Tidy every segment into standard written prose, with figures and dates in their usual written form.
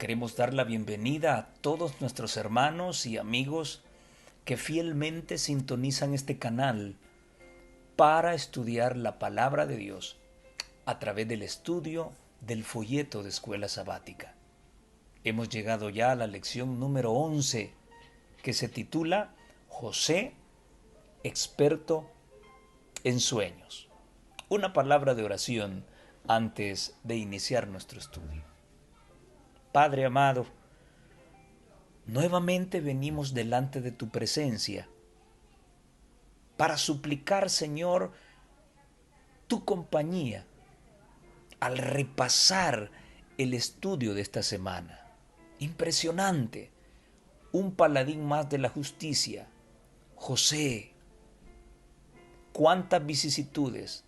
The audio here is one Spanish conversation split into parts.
Queremos dar la bienvenida a todos nuestros hermanos y amigos que fielmente sintonizan este canal para estudiar la palabra de Dios a través del estudio del folleto de Escuela Sabática. Hemos llegado ya a la lección número 11, que se titula José, experto en sueños. Una palabra de oración antes de iniciar nuestro estudio. Padre amado, nuevamente venimos delante de tu presencia para suplicar, Señor, tu compañía al repasar el estudio de esta semana. Impresionante, un paladín más de la justicia, José. Cuántas vicisitudes,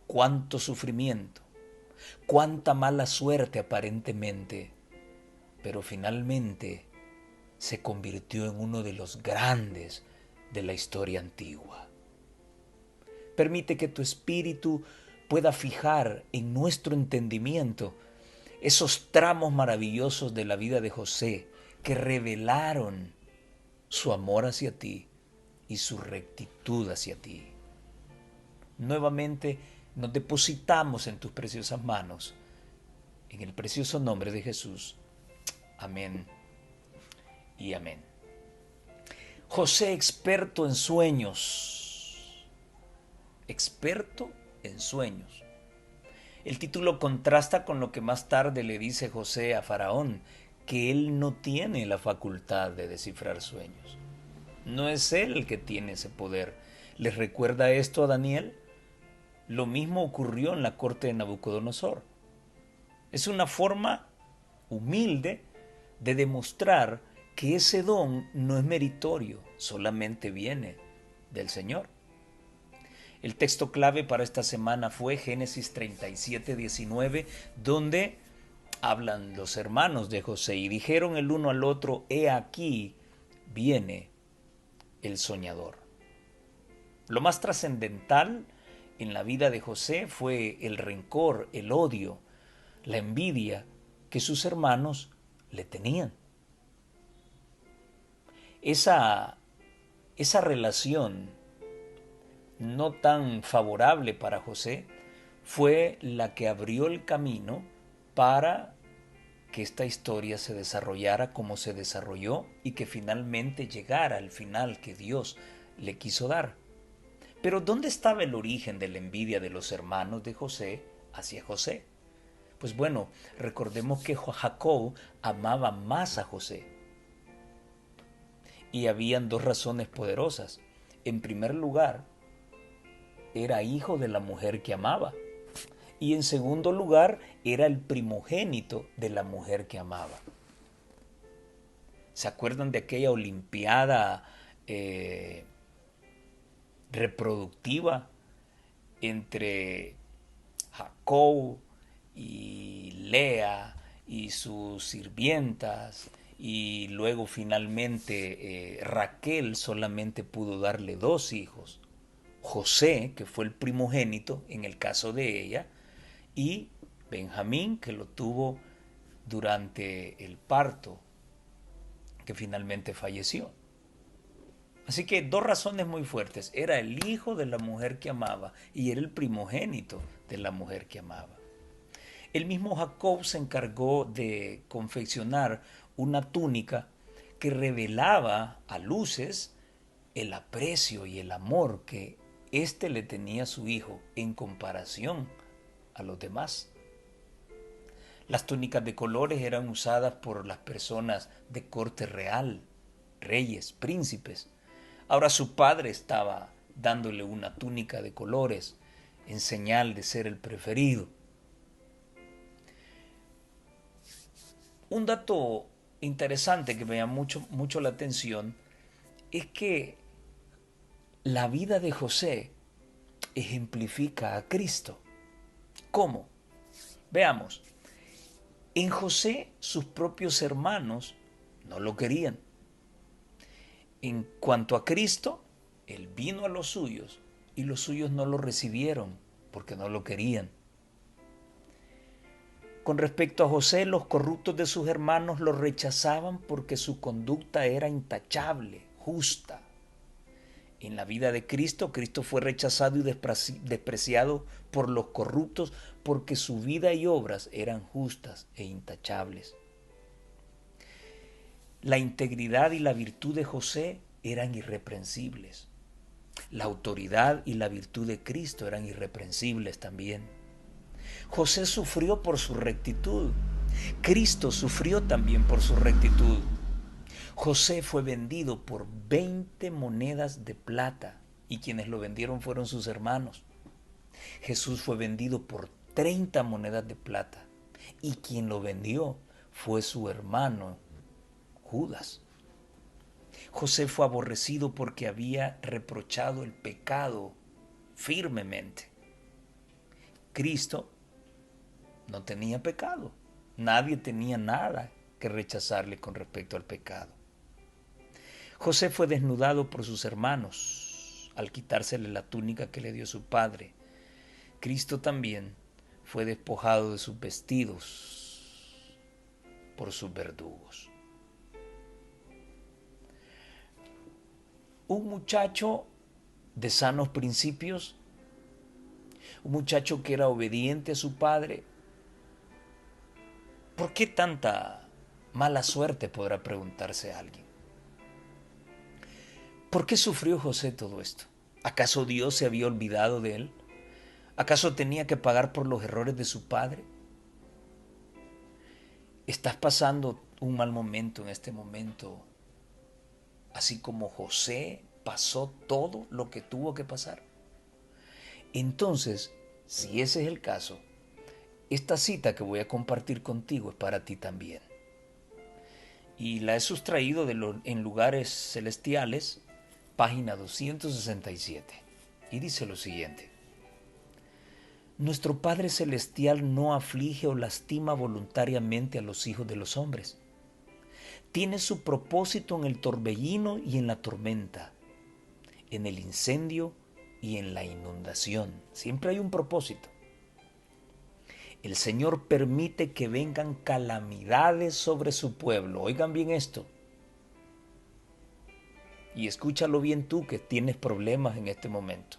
cuánto sufrimiento, cuánta mala suerte aparentemente, pero finalmente se convirtió en uno de los grandes de la historia antigua. Permite que tu espíritu pueda fijar en nuestro entendimiento esos tramos maravillosos de la vida de José que revelaron su amor hacia ti y su rectitud hacia ti. Nuevamente nos depositamos en tus preciosas manos, en el precioso nombre de Jesús. Amén y amén. José, experto en sueños. Experto en sueños. El título contrasta con lo que más tarde le dice José a Faraón, que él no tiene la facultad de descifrar sueños. No es él el que tiene ese poder. ¿Les recuerda esto a Daniel? Lo mismo ocurrió en la corte de Nabucodonosor. Es una forma humilde de demostrar que ese don no es meritorio, solamente viene del Señor. El texto clave para esta semana fue Génesis 37:19, donde hablan los hermanos de José y dijeron el uno al otro: he aquí viene el soñador. Lo más trascendental en la vida de José fue el rencor, el odio, la envidia que sus hermanos le tenían. Esa relación no tan favorable para José fue la que abrió el camino para que esta historia se desarrollara como se desarrolló y que finalmente llegara al final que Dios le quiso dar. Pero ¿dónde estaba el origen de la envidia de los hermanos de José hacia José? Pues bueno, recordemos que Jacob amaba más a José. Y habían dos razones poderosas. En primer lugar, era hijo de la mujer que amaba. Y en segundo lugar, era el primogénito de la mujer que amaba. ¿Se acuerdan de aquella olimpiada reproductiva entre Jacob y Lea y sus sirvientas, y luego finalmente Raquel solamente pudo darle 2 hijos? José, que fue el primogénito en el caso de ella, y Benjamín, que lo tuvo durante el parto, que finalmente falleció. Así que 2 razones muy fuertes. Era el hijo de la mujer que amaba y era el primogénito de la mujer que amaba. El mismo Jacob se encargó de confeccionar una túnica que revelaba a luces el aprecio y el amor que éste le tenía a su hijo en comparación a los demás. Las túnicas de colores eran usadas por las personas de corte real, reyes, príncipes. Ahora su padre estaba dándole una túnica de colores en señal de ser el preferido. Un dato interesante que me llama mucho la atención es que la vida de José ejemplifica a Cristo. ¿Cómo? Veamos. En José sus propios hermanos no lo querían. En cuanto a Cristo, él vino a los suyos y los suyos no lo recibieron porque no lo querían. Con respecto a José, los corruptos de sus hermanos lo rechazaban porque su conducta era intachable, justa. En la vida de Cristo, Cristo fue rechazado y despreciado por los corruptos porque su vida y obras eran justas e intachables. La integridad y la virtud de José eran irreprensibles. La autoridad y la virtud de Cristo eran irreprensibles también. José sufrió por su rectitud. Cristo sufrió también por su rectitud. José fue vendido por 20 monedas de plata y quienes lo vendieron fueron sus hermanos. Jesús fue vendido por 30 monedas de plata y quien lo vendió fue su hermano Judas. José fue aborrecido porque había reprochado el pecado firmemente. Cristo no tenía pecado. Nadie tenía nada que rechazarle con respecto al pecado. José fue desnudado por sus hermanos al quitársele la túnica que le dio su padre. Cristo también fue despojado de sus vestidos por sus verdugos. Un muchacho de sanos principios, un muchacho que era obediente a su padre. ¿Por qué tanta mala suerte?, podrá preguntarse alguien. ¿Por qué sufrió José todo esto? ¿Acaso Dios se había olvidado de él? ¿Acaso tenía que pagar por los errores de su padre? ¿Estás pasando un mal momento en este momento, así como José pasó todo lo que tuvo que pasar? Entonces, si ese es el caso, esta cita que voy a compartir contigo es para ti también. Y la he sustraído en Lugares Celestiales, página 267. Y dice lo siguiente: Nuestro Padre Celestial no aflige o lastima voluntariamente a los hijos de los hombres. Tiene su propósito en el torbellino y en la tormenta, en el incendio y en la inundación. Siempre hay un propósito. El Señor permite que vengan calamidades sobre su pueblo. Oigan bien esto. Y escúchalo bien tú que tienes problemas en este momento.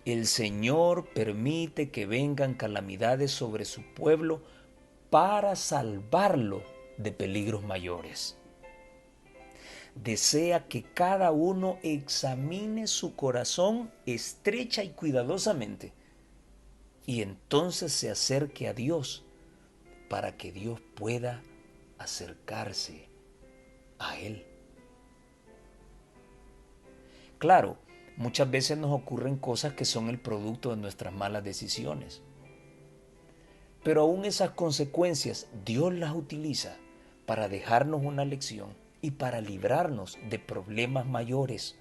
El Señor permite que vengan calamidades sobre su pueblo para salvarlo de peligros mayores. Desea que cada uno examine su corazón estrecha y cuidadosamente y entonces se acerque a Dios para que Dios pueda acercarse a Él. Claro, muchas veces nos ocurren cosas que son el producto de nuestras malas decisiones. Pero aún esas consecuencias Dios las utiliza para dejarnos una lección y para librarnos de problemas mayores.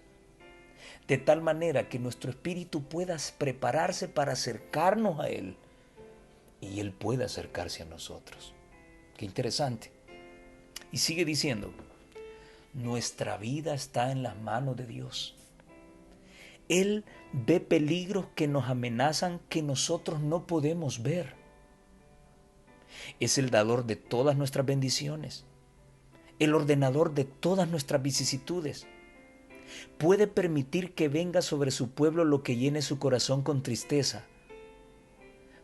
De tal manera que nuestro espíritu pueda prepararse para acercarnos a Él y Él pueda acercarse a nosotros. Qué interesante. Y sigue diciendo, nuestra vida está en las manos de Dios. Él ve peligros que nos amenazan que nosotros no podemos ver. Es el dador de todas nuestras bendiciones, el ordenador de todas nuestras vicisitudes. Puede permitir que venga sobre su pueblo lo que llene su corazón con tristeza,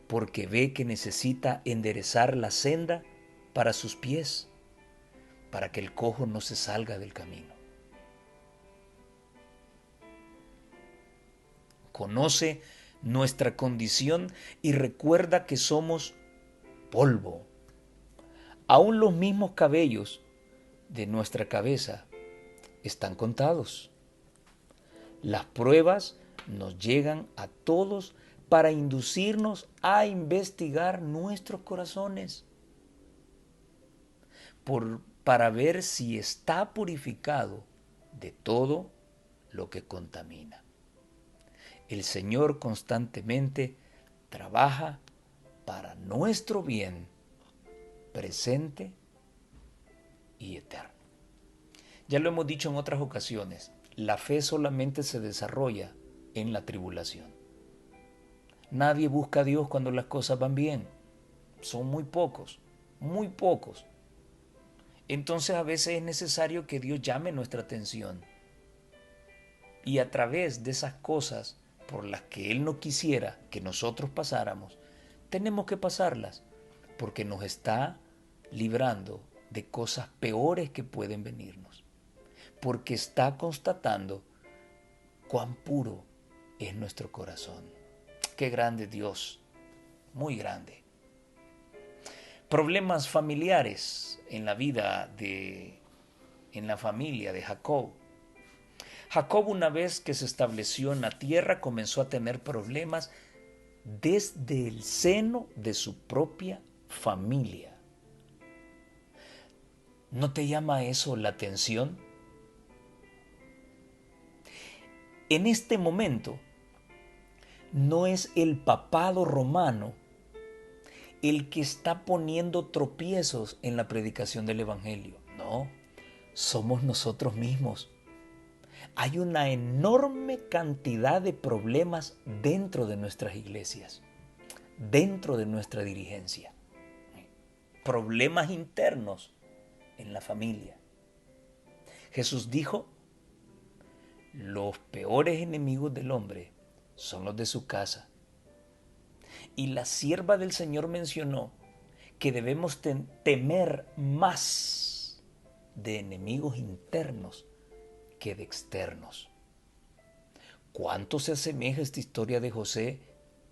porque ve que necesita enderezar la senda para sus pies, para que el cojo no se salga del camino. Conoce nuestra condición y recuerda que somos polvo. Aún los mismos cabellos de nuestra cabeza están contados. Las pruebas nos llegan a todos para inducirnos a investigar nuestros corazones, para ver si está purificado de todo lo que contamina. El Señor constantemente trabaja para nuestro bien presente y eterno. Ya lo hemos dicho en otras ocasiones, la fe solamente se desarrolla en la tribulación. Nadie busca a Dios cuando las cosas van bien. son muy pocos, muy pocos. Entonces a veces es necesario que Dios llame nuestra atención y a través de esas cosas por las que Él no quisiera que nosotros pasáramos, tenemos que pasarlas porque nos está librando de cosas peores que pueden venirnos, porque está constatando cuán puro es nuestro corazón. Qué grande Dios, muy grande. Problemas familiares en la en la familia de Jacob. Jacob, una vez que se estableció en la tierra, comenzó a tener problemas desde el seno de su propia familia. ¿No te llama eso la atención? En este momento, no es el papado romano el que está poniendo tropiezos en la predicación del Evangelio. No, somos nosotros mismos. Hay una enorme cantidad de problemas dentro de nuestras iglesias, dentro de nuestra dirigencia. Problemas internos en la familia. Jesús dijo, los peores enemigos del hombre son los de su casa. Y la sierva del Señor mencionó que debemos temer más de enemigos internos que de externos. ¿Cuánto se asemeja esta historia de José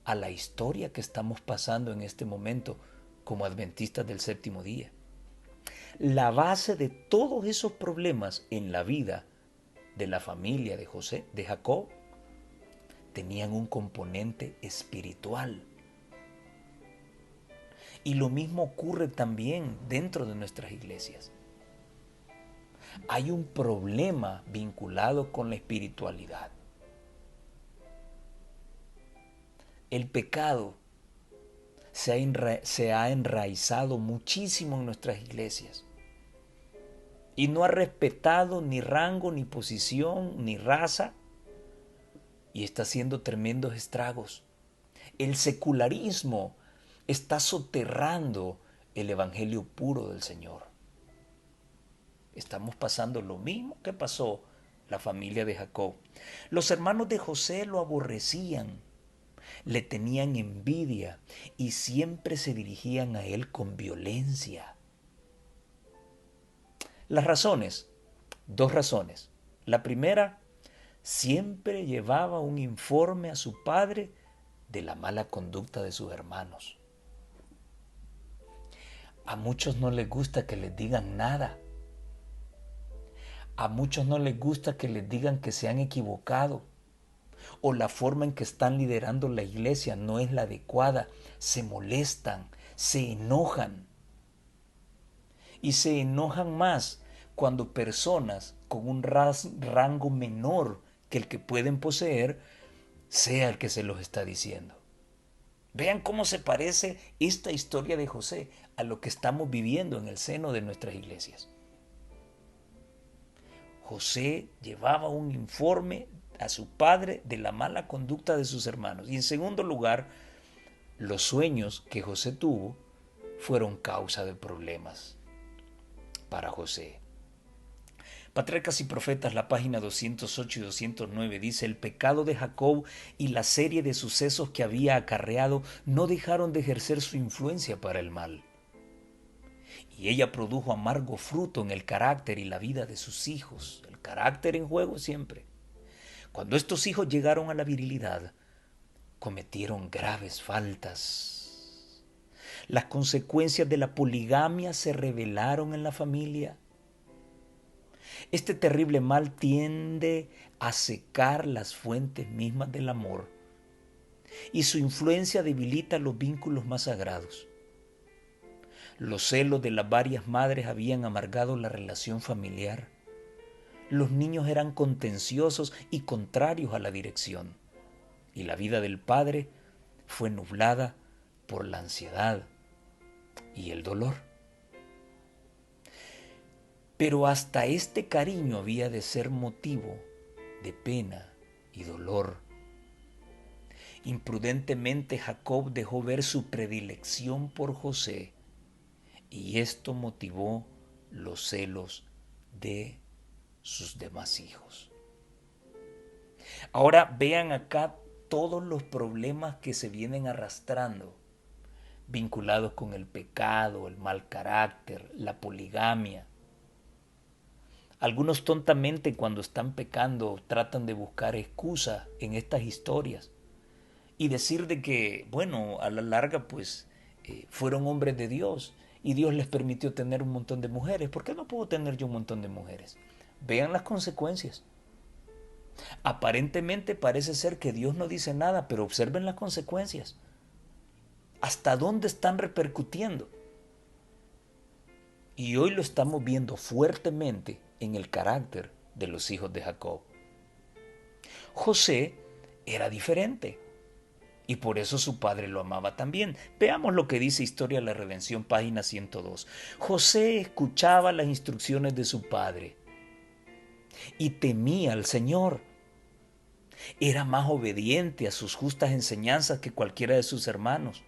a la historia que estamos pasando en este momento como adventistas del séptimo día? La base de todos esos problemas en la vida de la familia de José, de Jacob, tenían un componente espiritual. Y lo mismo ocurre también dentro de nuestras iglesias. Hay un problema vinculado con la espiritualidad. El pecado se ha enraizado muchísimo en nuestras iglesias y no ha respetado ni rango, ni posición, ni raza, y está haciendo tremendos estragos. El secularismo está soterrando el evangelio puro del Señor. Estamos pasando lo mismo que pasó la familia de Jacob. Los hermanos de José lo aborrecían, le tenían envidia y siempre se dirigían a él con violencia. Las razones, dos razones. La primera, siempre llevaba un informe a su padre de la mala conducta de sus hermanos. A muchos no les gusta que les digan nada. A muchos no les gusta que les digan que se han equivocado o la forma en que están liderando la iglesia no es la adecuada. Se molestan, se enojan. Y se enojan más cuando personas con un rango menor que el que pueden poseer sea el que se los está diciendo. Vean cómo se parece esta historia de José a lo que estamos viviendo en el seno de nuestras iglesias. José llevaba un informe a su padre de la mala conducta de sus hermanos. Y en segundo lugar, los sueños que José tuvo fueron causa de problemas para José. Patriarcas y Profetas, la página 208 y 209 dice: el pecado de Jacob y la serie de sucesos que había acarreado no dejaron de ejercer su influencia para el mal. Y ella produjo amargo fruto en el carácter y la vida de sus hijos. El carácter en juego siempre. Cuando estos hijos llegaron a la virilidad, cometieron graves faltas. Las consecuencias de la poligamia se revelaron en la familia. Este terrible mal tiende a secar las fuentes mismas del amor y su influencia debilita los vínculos más sagrados. Los celos de las varias madres habían amargado la relación familiar. Los niños eran contenciosos y contrarios a la dirección, y la vida del padre fue nublada por la ansiedad y el dolor. Pero hasta este cariño había de ser motivo de pena y dolor. Imprudentemente Jacob dejó ver su predilección por José y esto motivó los celos de sus demás hijos. Ahora vean acá todos los problemas que se vienen arrastrando, vinculados con el pecado, el mal carácter, la poligamia. Algunos tontamente cuando están pecando tratan de buscar excusas en estas historias y decir de que, bueno, a la larga pues fueron hombres de Dios y Dios les permitió tener un montón de mujeres. ¿Por qué no puedo tener yo un montón de mujeres? Vean las consecuencias. Aparentemente parece ser que Dios no dice nada, pero observen las consecuencias. ¿Hasta dónde están repercutiendo? Y hoy lo estamos viendo fuertemente en el carácter de los hijos de Jacob. José era diferente y por eso su padre lo amaba también. Veamos lo que dice Historia de la Redención, página 102. José escuchaba las instrucciones de su padre y temía al Señor. Era más obediente a sus justas enseñanzas que cualquiera de sus hermanos.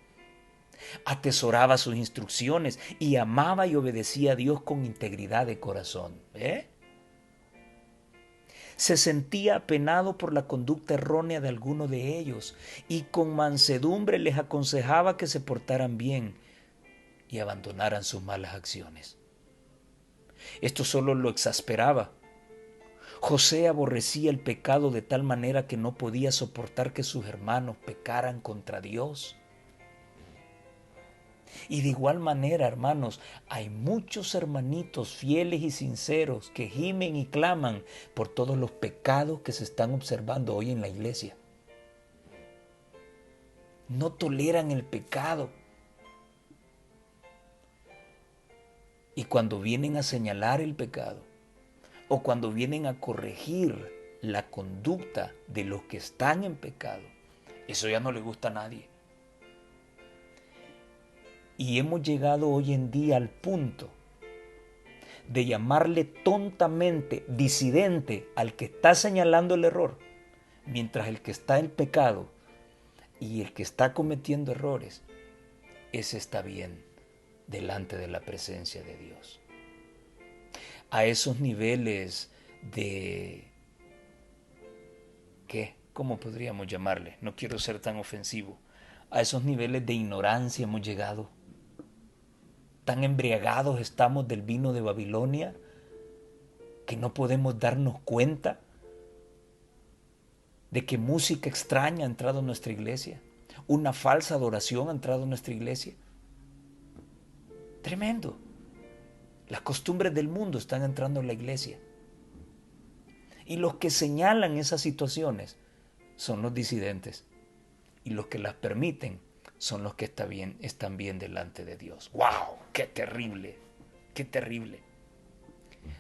Atesoraba sus instrucciones y amaba y obedecía a Dios con integridad de corazón. Se sentía apenado por la conducta errónea de alguno de ellos y con mansedumbre les aconsejaba que se portaran bien y abandonaran sus malas acciones. Esto solo lo exasperaba. José aborrecía el pecado de tal manera que no podía soportar que sus hermanos pecaran contra Dios. Y de igual manera, hermanos, hay muchos hermanitos fieles y sinceros que gimen y claman por todos los pecados que se están observando hoy en la iglesia. No toleran el pecado. Y cuando vienen a señalar el pecado o cuando vienen a corregir la conducta de los que están en pecado, eso ya no le gusta a nadie. Y hemos llegado hoy en día al punto de llamarle tontamente disidente al que está señalando el error, mientras el que está en pecado y el que está cometiendo errores, ese está bien delante de la presencia de Dios. A esos niveles de... ¿qué? ¿Cómo podríamos llamarle? No quiero ser tan ofensivo. A esos niveles de ignorancia hemos llegado. Tan embriagados estamos del vino de Babilonia que no podemos darnos cuenta de que música extraña ha entrado en nuestra iglesia, una falsa adoración ha entrado en nuestra iglesia. Tremendo. Las costumbres del mundo están entrando en la iglesia. Y los que señalan esas situaciones son los disidentes. Y los que las permiten son los que están bien delante de Dios. ¡Wow! ¡Qué terrible! ¡Qué terrible!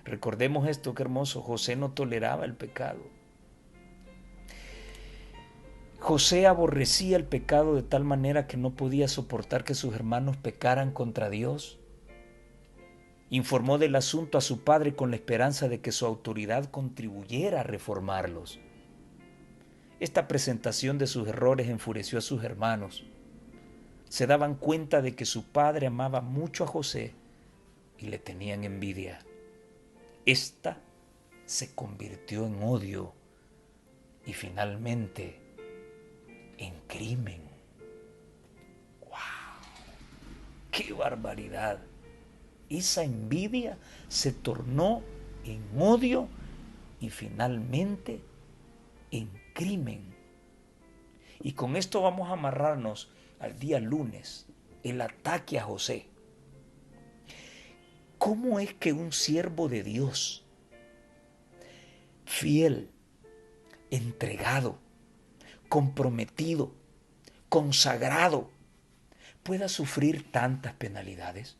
Recordemos esto, qué hermoso. José no toleraba el pecado. José aborrecía el pecado de tal manera que no podía soportar que sus hermanos pecaran contra Dios. Informó del asunto a su padre con la esperanza de que su autoridad contribuyera a reformarlos. Esta presentación de sus errores enfureció a sus hermanos. Se daban cuenta de que su padre amaba mucho a José y le tenían envidia. Esta se convirtió en odio y finalmente en crimen. ¡Wow! ¡Qué barbaridad! Esa envidia se tornó en odio y finalmente en crimen. Y con esto vamos a amarrarnos al día lunes, el ataque a José. ¿Cómo es que un siervo de Dios, fiel, entregado, comprometido, consagrado, pueda sufrir tantas penalidades?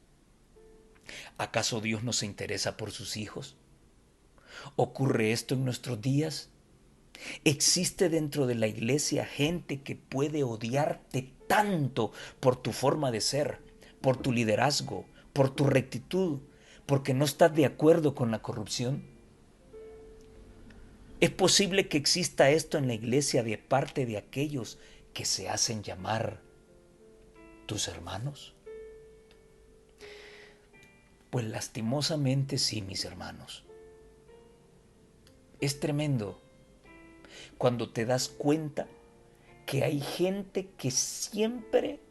¿Acaso Dios no se interesa por sus hijos? ¿Ocurre esto en nuestros días? ¿Existe dentro de la iglesia gente que puede odiarte tanto por tu forma de ser, por tu liderazgo, por tu rectitud, porque no estás de acuerdo con la corrupción? ¿Es posible que exista esto en la iglesia de parte de aquellos que se hacen llamar tus hermanos? Pues lastimosamente sí, mis hermanos. Es tremendo cuando te das cuenta que hay gente que siempre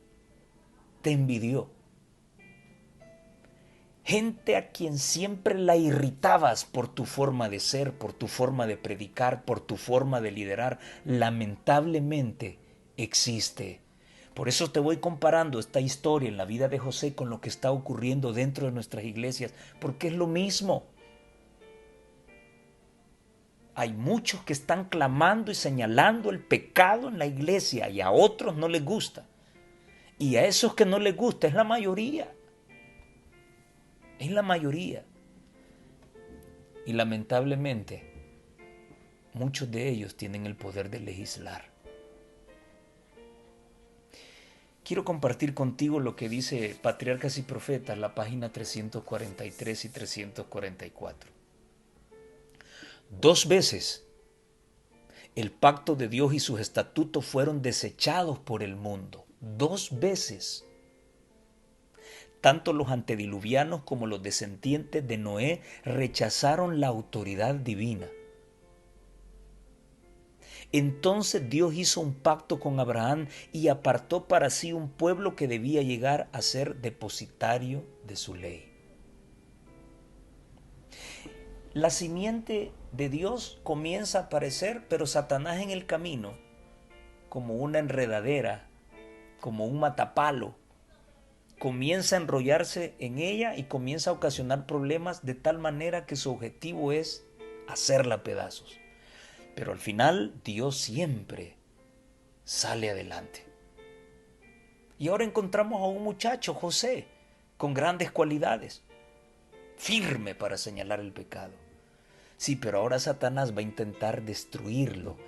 te envidió. Gente a quien siempre la irritabas por tu forma de ser, por tu forma de predicar, por tu forma de liderar. Lamentablemente existe. Por eso te voy comparando esta historia en la vida de José con lo que está ocurriendo dentro de nuestras iglesias, porque es lo mismo. Hay muchos que están clamando y señalando el pecado en la iglesia y a otros no les gusta. Y a esos que no les gusta es la mayoría. Es la mayoría. Y lamentablemente, muchos de ellos tienen el poder de legislar. Quiero compartir contigo lo que dice Patriarcas y Profetas, la página 343 y 344. 2 veces el pacto de Dios y sus estatutos fueron desechados por el mundo. 2 veces. Tanto los antediluvianos como los descendientes de Noé rechazaron la autoridad divina. Entonces Dios hizo un pacto con Abraham y apartó para sí un pueblo que debía llegar a ser depositario de su ley. La simiente de Dios comienza a aparecer, pero Satanás en el camino, como una enredadera, como un matapalo, comienza a enrollarse en ella y comienza a ocasionar problemas de tal manera que su objetivo es hacerla pedazos. Pero al final Dios siempre sale adelante. Y ahora encontramos a un muchacho, José, con grandes cualidades, firme para señalar el pecado. Sí, pero ahora Satanás va a intentar destruirlo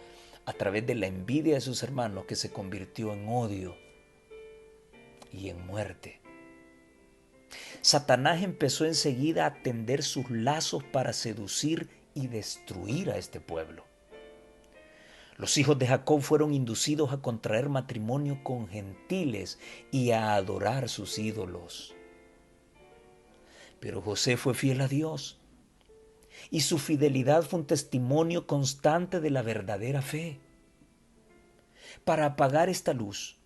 a través de la envidia de sus hermanos, que se convirtió en odio y en muerte. Satanás empezó enseguida a tender sus lazos para seducir y destruir a este pueblo. Los hijos de Jacob fueron inducidos a contraer matrimonio con gentiles y a adorar sus ídolos. Pero José fue fiel a Dios y su fidelidad fue un testimonio constante de la verdadera fe. Para apagar esta luz,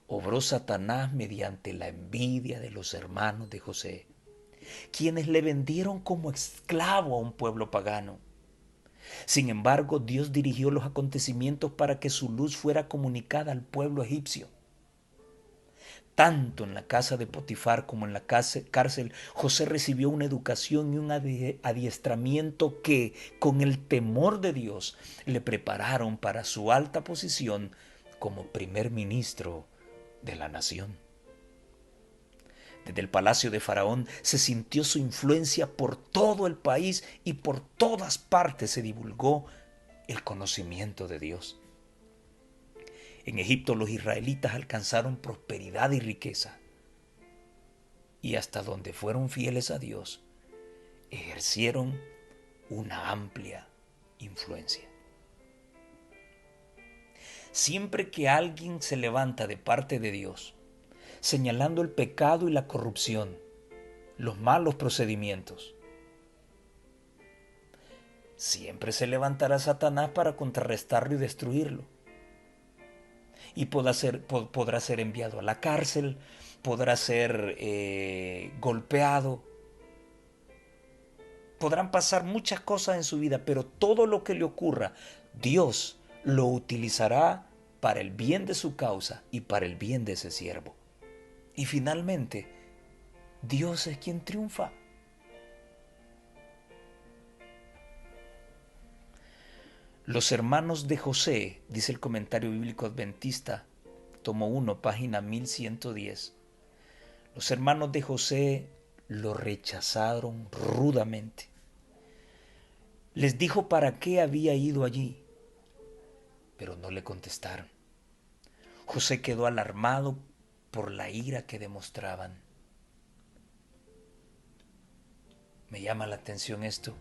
obró Satanás mediante la envidia de los hermanos de José, quienes le vendieron como esclavo a un pueblo pagano. Sin embargo, Dios dirigió los acontecimientos para que su luz fuera comunicada al pueblo egipcio. Tanto en la casa de Potifar como en la cárcel, José recibió una educación y un adiestramiento que, con el temor de Dios, le prepararon para su alta posición como primer ministro de la nación. Desde el palacio de Faraón se sintió su influencia por todo el país y por todas partes se divulgó el conocimiento de Dios. En Egipto los israelitas alcanzaron prosperidad y riqueza. Y hasta donde fueron fieles a Dios, ejercieron una amplia influencia. Siempre que alguien se levanta de parte de Dios, señalando el pecado y la corrupción, los malos procedimientos, siempre se levantará Satanás para contrarrestarlo y destruirlo. Y podrá ser enviado a la cárcel, podrá ser golpeado. Podrán pasar muchas cosas en su vida, pero todo lo que le ocurra, Dios lo utilizará para el bien de su causa y para el bien de ese siervo. Y finalmente, Dios es quien triunfa. Los hermanos de José, dice el comentario bíblico adventista, tomo 1, página 1110. Los hermanos de José lo rechazaron rudamente. Les dijo para qué había ido allí, pero no le contestaron. José quedó alarmado por la ira que demostraban. Me llama la atención esto.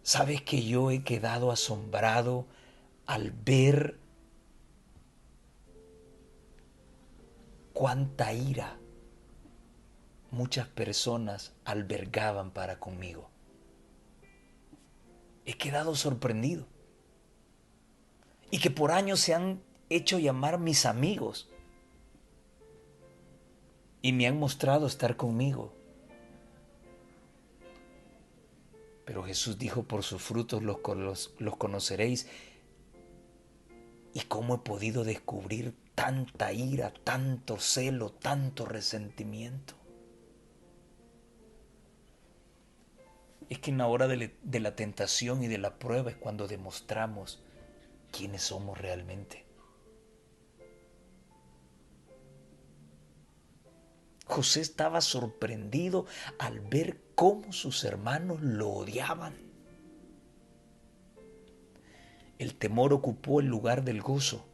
¿Sabes que yo he quedado asombrado al ver cuánta ira muchas personas albergaban para conmigo. He quedado sorprendido. Y que por años se han hecho llamar mis amigos y me han mostrado estar conmigo. Pero Jesús dijo, por sus frutos los conoceréis. ¿Y cómo he podido descubrir tanta ira, tanto celo, tanto resentimiento? Es que en la hora de la tentación y de la prueba es cuando demostramos quiénes somos realmente. José estaba sorprendido al ver cómo sus hermanos lo odiaban. El temor ocupó el lugar del gozo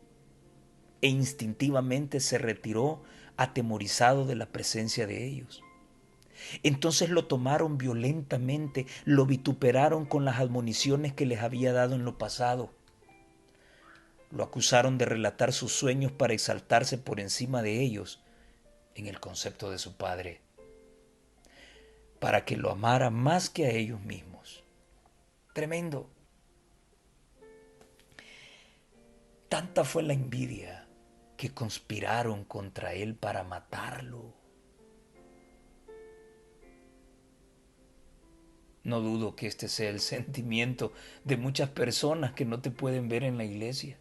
e instintivamente se retiró atemorizado de la presencia de ellos. Entonces lo tomaron violentamente, lo vituperaron con las admoniciones que les había dado en lo pasado. Lo acusaron de relatar sus sueños para exaltarse por encima de ellos en el concepto de su padre, para que lo amara más que a ellos mismos. Tremendo. Tanta fue la envidia que conspiraron contra él para matarlo. No dudo que este sea el sentimiento de muchas personas que no te pueden ver en la iglesia.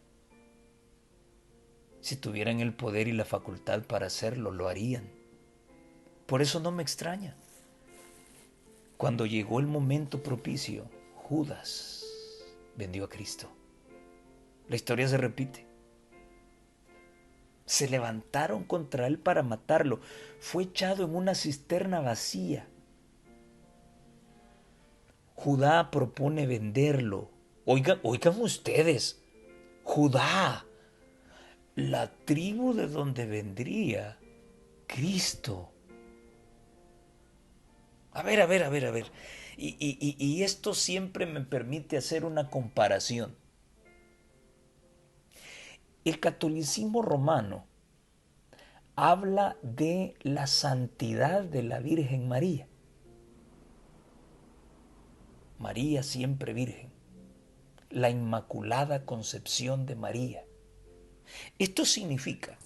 Si tuvieran el poder y la facultad para hacerlo, lo harían. Por eso no me extraña. Cuando llegó el momento propicio, Judas vendió a Cristo. La historia se repite. Se levantaron contra él para matarlo. Fue echado en una cisterna vacía. Judá propone venderlo. Oigan ustedes, Judá, la tribu de donde vendría Cristo. A ver. Y esto siempre me permite hacer una comparación. El catolicismo romano habla de la santidad de la Virgen María. María siempre virgen. La Inmaculada Concepción de María. Esto significa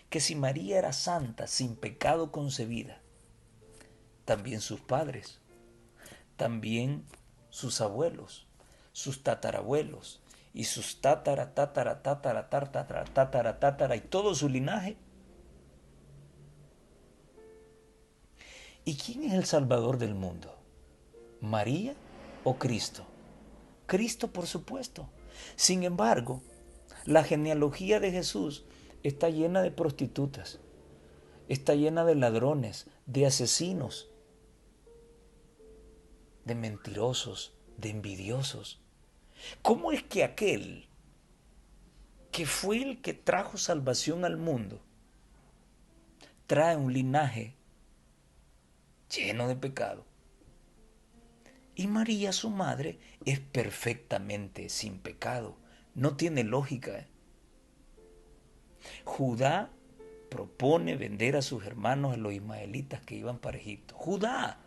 que si María era santa, sin pecado concebida, también sus padres, también sus abuelos, sus tatarabuelos y sus tatara y todo su linaje. ¿Y quién es el Salvador del mundo? ¿María o Cristo? Cristo, por supuesto. Sin embargo, la genealogía de Jesús está llena de prostitutas, está llena de ladrones, de asesinos, de mentirosos, de envidiosos. ¿Cómo es que aquel que fue el que trajo salvación al mundo trae un linaje lleno de pecado? Y María, su madre, es perfectamente sin pecado. No tiene lógica. Judá propone vender a sus hermanos, a los ismaelitas que iban para Egipto. Judá,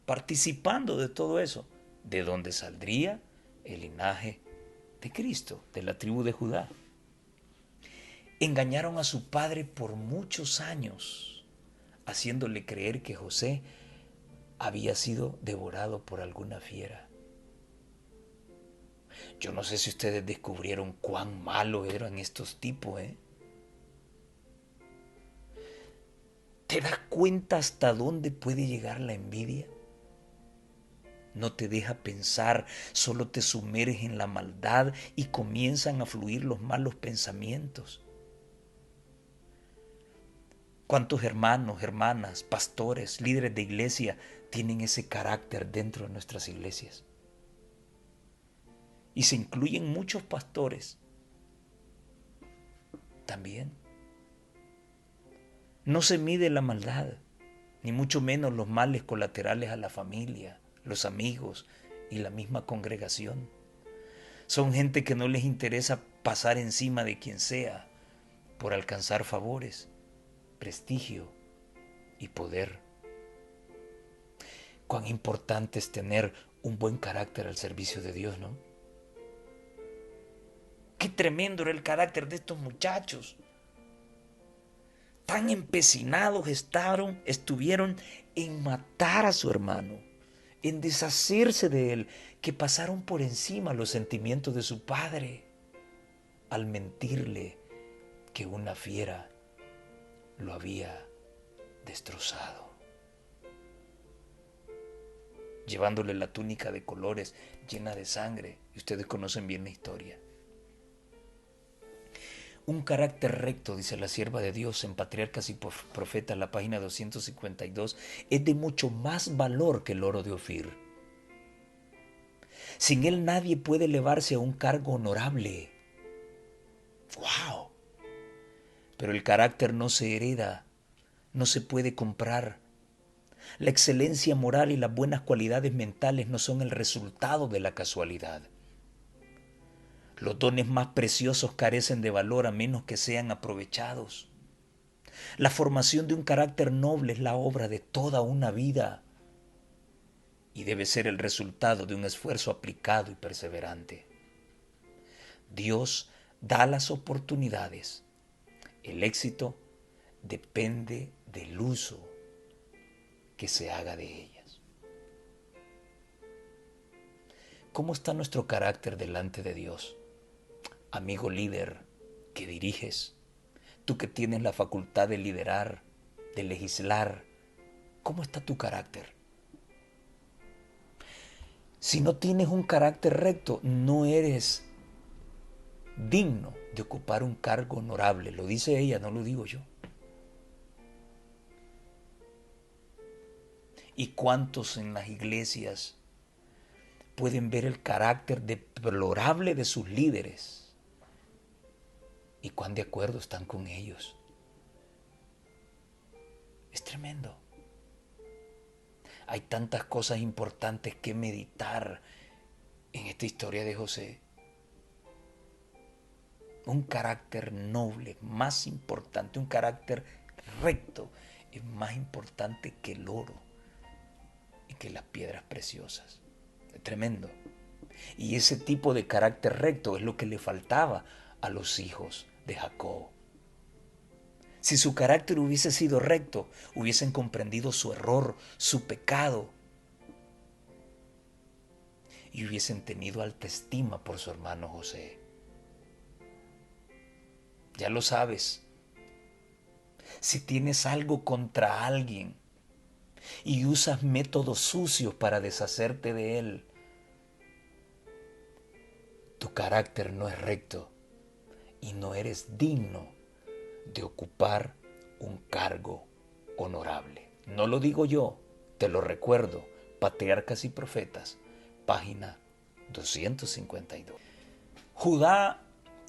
participando de todo eso, de donde saldría el linaje de Cristo, de la tribu de Judá. Engañaron a su padre por muchos años, haciéndole creer que José había sido devorado por alguna fiera. Yo no sé si ustedes descubrieron cuán malos eran estos tipos, ¿eh? ¿Te das cuenta hasta dónde puede llegar la envidia? No te deja pensar, solo te sumerge en la maldad y comienzan a fluir los malos pensamientos. ¿Cuántos hermanos, hermanas, pastores, líderes de iglesia tienen ese carácter dentro de nuestras iglesias? Y se incluyen muchos pastores también. No se mide la maldad, ni mucho menos los males colaterales a la familia, los amigos y la misma congregación. Son gente que no les interesa pasar encima de quien sea por alcanzar favores, prestigio y poder. Cuán importante es tener un buen carácter al servicio de Dios, ¿no? Qué tremendo era el carácter de estos muchachos. Tan empecinados estuvieron en matar a su hermano, en deshacerse de él, que pasaron por encima los sentimientos de su padre al mentirle que una fiera lo había destrozado, llevándole la túnica de colores llena de sangre. Y ustedes conocen bien la historia. Un carácter recto, dice la sierva de Dios en Patriarcas y Profetas, la página 252, es de mucho más valor que el oro de Ofir. Sin él nadie puede elevarse a un cargo honorable. ¡Wow! Pero el carácter no se hereda, no se puede comprar. La excelencia moral y las buenas cualidades mentales no son el resultado de la casualidad. Los dones más preciosos carecen de valor a menos que sean aprovechados. La formación de un carácter noble es la obra de toda una vida y debe ser el resultado de un esfuerzo aplicado y perseverante. Dios da las oportunidades. El éxito depende del uso que se haga de ellas. ¿Cómo está nuestro carácter delante de Dios? Amigo líder que diriges, tú que tienes la facultad de liderar, de legislar, ¿cómo está tu carácter? Si no tienes un carácter recto, no eres digno de ocupar un cargo honorable. Lo dice ella, no lo digo yo. ¿Y cuántos en las iglesias pueden ver el carácter deplorable de sus líderes? ¿Y cuán de acuerdo están con ellos? Es tremendo. Hay tantas cosas importantes que meditar en esta historia de José. Un carácter noble, más importante, un carácter recto, es más importante que el oro y que las piedras preciosas. Es tremendo. Y ese tipo de carácter recto es lo que le faltaba a los hijos de Jacob. Si su carácter hubiese sido recto, hubiesen comprendido su error, su pecado, y hubiesen tenido alta estima por su hermano José. Ya lo sabes. Si tienes algo contra alguien y usas métodos sucios para deshacerte de él, tu carácter no es recto y no eres digno de ocupar un cargo honorable. No lo digo yo, te lo recuerdo. Patriarcas y Profetas, página 252. Judá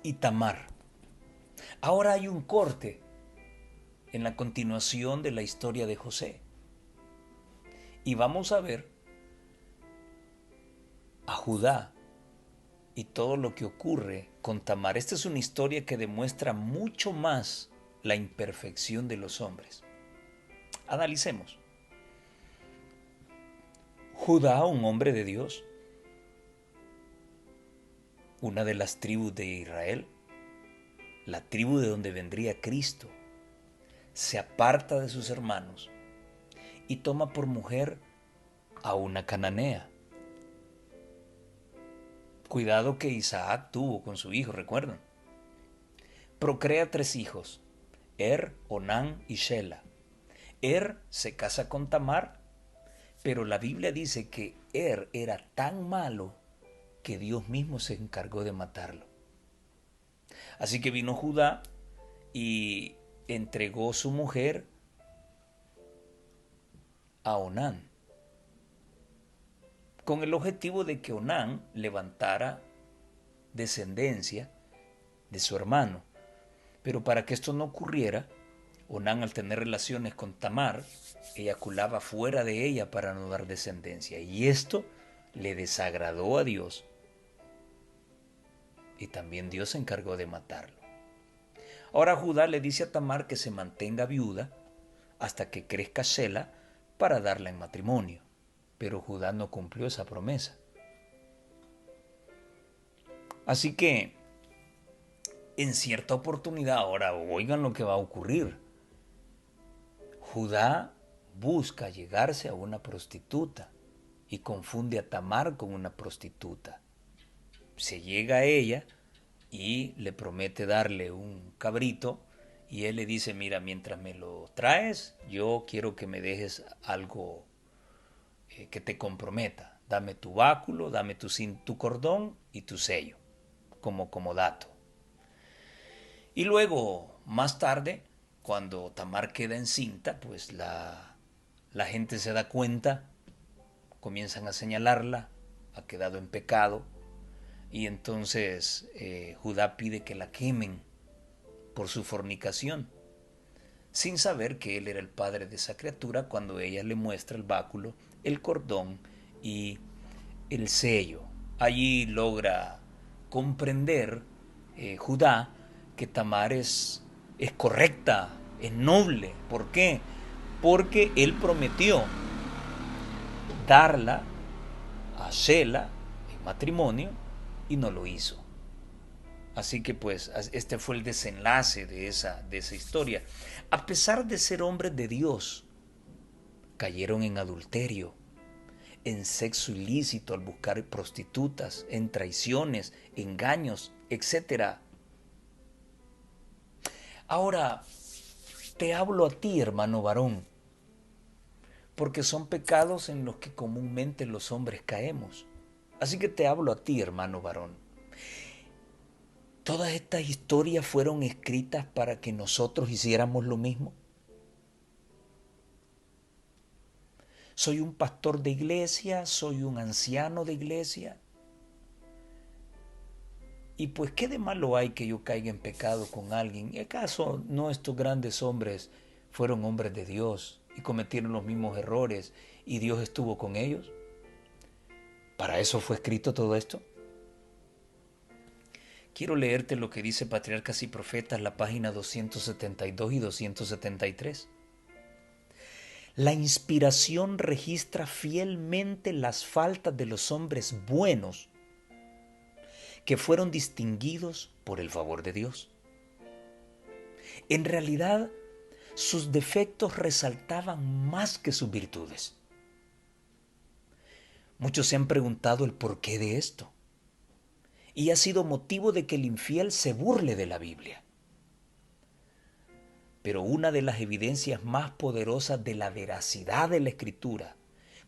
y Tamar. Ahora hay un corte en la continuación de la historia de José. Y vamos a ver a Judá y todo lo que ocurre con Tamar. Esta es una historia que demuestra mucho más la imperfección de los hombres. Analicemos. Judá, un hombre de Dios, una de las tribus de Israel, la tribu de donde vendría Cristo, se aparta de sus hermanos y toma por mujer a una cananea. Cuidado que Isaac tuvo con su hijo, recuerdan. Procrea 3 hijos, Onán y Shela. Se casa con Tamar, pero la Biblia dice que era tan malo que Dios mismo se encargó de matarlo. Así que vino Judá y entregó su mujer a Onán, con el objetivo de que Onán levantara descendencia de su hermano. Pero para que esto no ocurriera, Onán, al tener relaciones con Tamar, eyaculaba fuera de ella para no dar descendencia. Y esto le desagradó a Dios. y también Dios se encargó de matarlo. Ahora Judá le dice a Tamar que se mantenga viuda hasta que crezca Sela para darla en matrimonio, pero Judá no cumplió esa promesa. Así que, en cierta oportunidad, ahora oigan lo que va a ocurrir. Judá busca llegarse a una prostituta y confunde a Tamar con una prostituta. Se llega a ella y le promete darle un cabrito y él le dice, mira, mientras me lo traes, yo quiero que me dejes algo que te comprometa. Dame tu báculo, dame tu cordón y tu sello, como dato. Y luego, más tarde, cuando Tamar queda encinta, pues la gente se da cuenta, comienzan a señalarla, ha quedado en pecado, y entonces Judá pide que la quemen por su fornicación, sin saber que él era el padre de esa criatura cuando ella le muestra el báculo, el cordón y el sello. Allí logra comprender Judá que Tamar es correcta, es noble. ¿Por qué? Porque él prometió darla a Shela en matrimonio y no lo hizo. Así que pues este fue el desenlace de esa historia. A pesar de ser hombres de Dios, cayeron en adulterio, en sexo ilícito al buscar prostitutas, en traiciones, engaños, etc. Ahora, te hablo a ti, hermano varón, porque son pecados en los que comúnmente los hombres caemos. Así que te hablo a ti, hermano varón. ¿Todas estas historias fueron escritas para que nosotros hiciéramos lo mismo? Soy un pastor de iglesia, soy un anciano de iglesia. Y pues, ¿qué de malo hay que yo caiga en pecado con alguien? ¿Y acaso no estos grandes hombres fueron hombres de Dios y cometieron los mismos errores y Dios estuvo con ellos? ¿Para eso fue escrito todo esto? Quiero leerte lo que dice Patriarcas y Profetas, la página 272 y 273. La inspiración registra fielmente las faltas de los hombres buenos que fueron distinguidos por el favor de Dios. En realidad, sus defectos resaltaban más que sus virtudes. Muchos se han preguntado el porqué de esto, y ha sido motivo de que el infiel se burle de la Biblia. Pero una de las evidencias más poderosas de la veracidad de la Escritura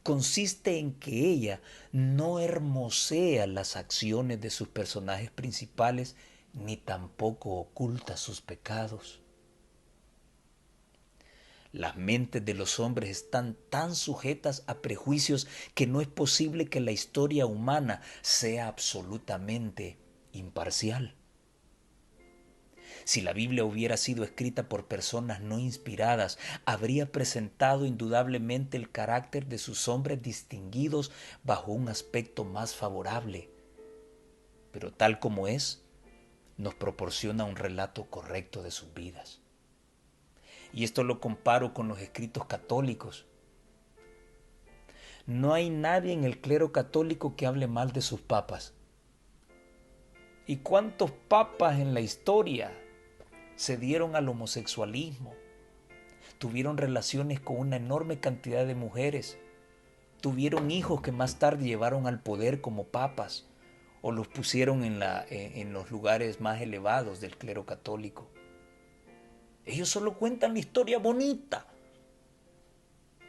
consiste en que ella no hermosea las acciones de sus personajes principales ni tampoco oculta sus pecados. Las mentes de los hombres están tan sujetas a prejuicios que no es posible que la historia humana sea absolutamente imparcial. Si la Biblia hubiera sido escrita por personas no inspiradas, habría presentado indudablemente el carácter de sus hombres distinguidos bajo un aspecto más favorable. Pero tal como es, nos proporciona un relato correcto de sus vidas. Y esto lo comparo con los escritos católicos. No hay nadie en el clero católico que hable mal de sus papas. ¿Y cuántos papas en la historia se dieron al homosexualismo? Tuvieron relaciones con una enorme cantidad de mujeres. Tuvieron hijos que más tarde llevaron al poder como papas o los pusieron en los lugares más elevados del clero católico. Ellos solo cuentan la historia bonita,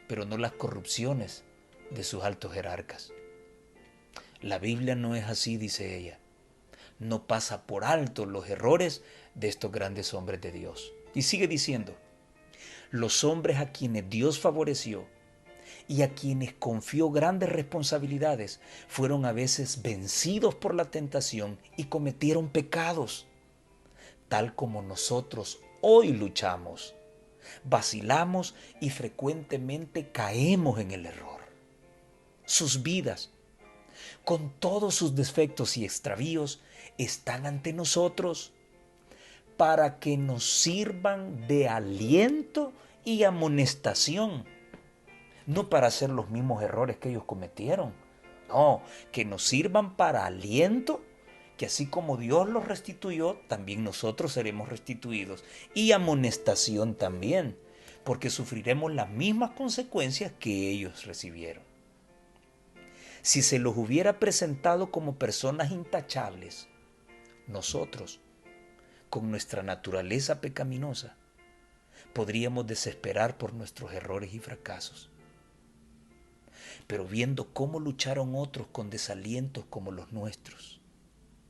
pero no las corrupciones de sus altos jerarcas. La Biblia no es así, dice ella. No pasa por alto los errores de estos grandes hombres de Dios. Y sigue diciendo, los hombres a quienes Dios favoreció y a quienes confió grandes responsabilidades fueron a veces vencidos por la tentación y cometieron pecados, tal como nosotros hoy luchamos, vacilamos y frecuentemente caemos en el error. Sus vidas, con todos sus defectos y extravíos, están ante nosotros para que nos sirvan de aliento y amonestación, no para hacer los mismos errores que ellos cometieron, no, que nos sirvan para aliento, que así como Dios los restituyó, también nosotros seremos restituidos, y amonestación también, porque sufriremos las mismas consecuencias que ellos recibieron. Si se los hubiera presentado como personas intachables, nosotros, con nuestra naturaleza pecaminosa, podríamos desesperar por nuestros errores y fracasos. Pero viendo cómo lucharon otros con desalientos como los nuestros,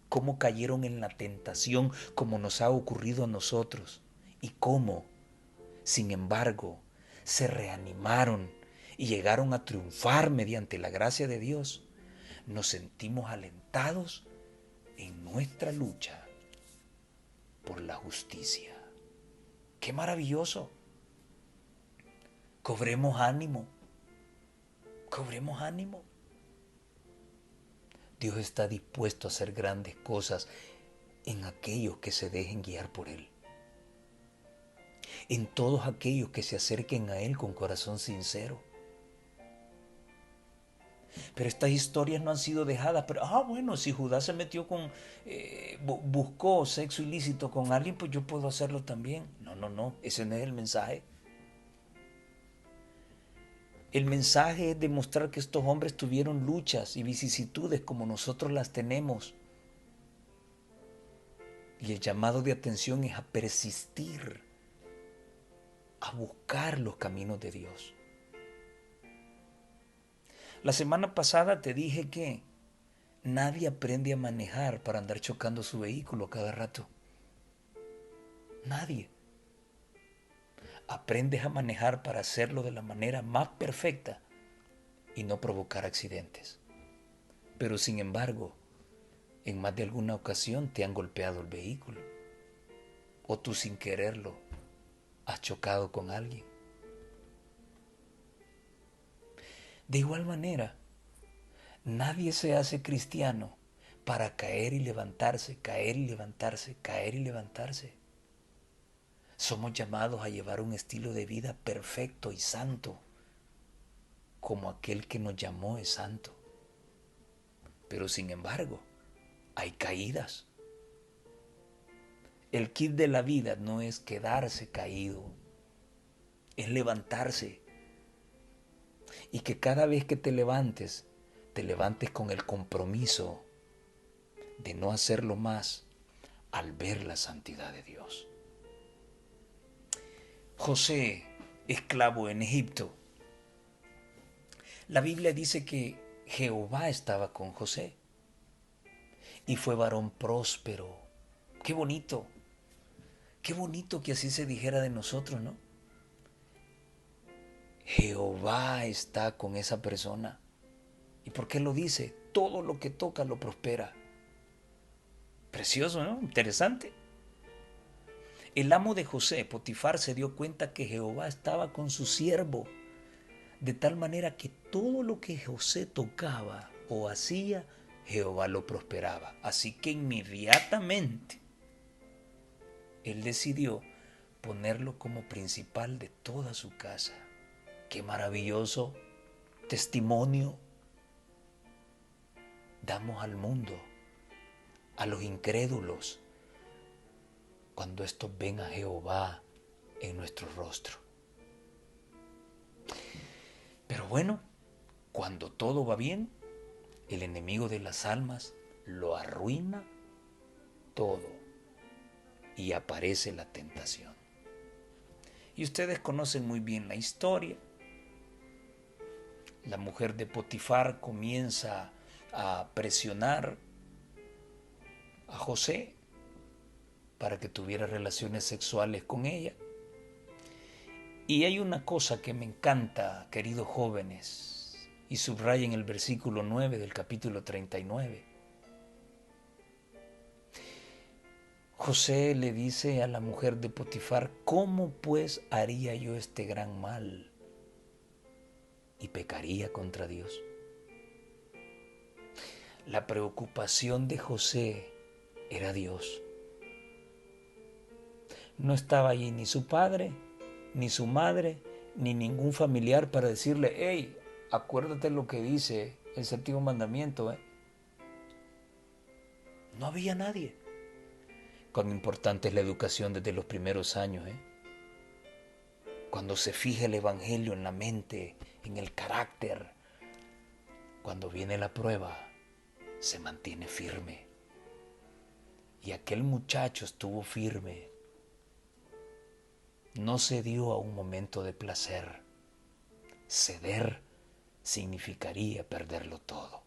cómo cayeron en la tentación como nos ha ocurrido a nosotros, y cómo, sin embargo, se reanimaron y llegaron a triunfar mediante la gracia de Dios, nos sentimos alentados en nuestra lucha por la justicia. ¡Qué maravilloso! Cobremos ánimo. Cobremos ánimo. Dios está dispuesto a hacer grandes cosas en aquellos que se dejen guiar por Él. En todos aquellos que se acerquen a Él con corazón sincero. Pero estas historias no han sido dejadas. Pero, bueno, si Judá se metió buscó sexo ilícito con alguien, pues yo puedo hacerlo también. No, ese no es el mensaje. El mensaje es demostrar que estos hombres tuvieron luchas y vicisitudes como nosotros las tenemos. Y el llamado de atención es a persistir, a buscar los caminos de Dios. La semana pasada te dije que nadie aprende a manejar para andar chocando su vehículo cada rato. Nadie. Aprendes a manejar para hacerlo de la manera más perfecta y no provocar accidentes. Pero sin embargo, en más de alguna ocasión te han golpeado el vehículo. O tú sin quererlo has chocado con alguien. De igual manera, nadie se hace cristiano para caer y levantarse, caer y levantarse, caer y levantarse. Somos llamados a llevar un estilo de vida perfecto y santo, como aquel que nos llamó es santo. Pero sin embargo, hay caídas. El kit de la vida no es quedarse caído, es levantarse. Y que cada vez que te levantes con el compromiso de no hacerlo más al ver la santidad de Dios. José, esclavo en Egipto. La Biblia dice que Jehová estaba con José y fue varón próspero. Qué bonito que así se dijera de nosotros, ¿no? Jehová está con esa persona. ¿Y por qué lo dice? Todo lo que toca lo prospera. Precioso, ¿no? Interesante. El amo de José, Potifar, se dio cuenta que Jehová estaba con su siervo, de tal manera que todo lo que José tocaba o hacía, Jehová lo prosperaba. Así que inmediatamente él decidió ponerlo como principal de toda su casa. ¡Qué maravilloso testimonio damos al mundo, a los incrédulos, cuando estos ven a Jehová en nuestro rostro! Pero bueno, cuando todo va bien, el enemigo de las almas lo arruina todo y aparece la tentación. Y ustedes conocen muy bien la historia. La mujer de Potifar comienza a presionar a José para que tuviera relaciones sexuales con ella. Y hay una cosa que me encanta, queridos jóvenes, y subrayen el versículo 9 del capítulo 39. José le dice a la mujer de Potifar: ¿cómo pues haría yo este gran mal y pecaría contra Dios? La preocupación de José era Dios. No estaba allí ni su padre, ni su madre, ni ningún familiar para decirle, hey, acuérdate lo que dice el séptimo mandamiento. No había nadie. Cuán importante es la educación desde los primeros años. Cuando se fija el evangelio en la mente, en el carácter, cuando viene la prueba, se mantiene firme. Y aquel muchacho estuvo firme. No cedió a un momento de placer. Ceder significaría perderlo todo.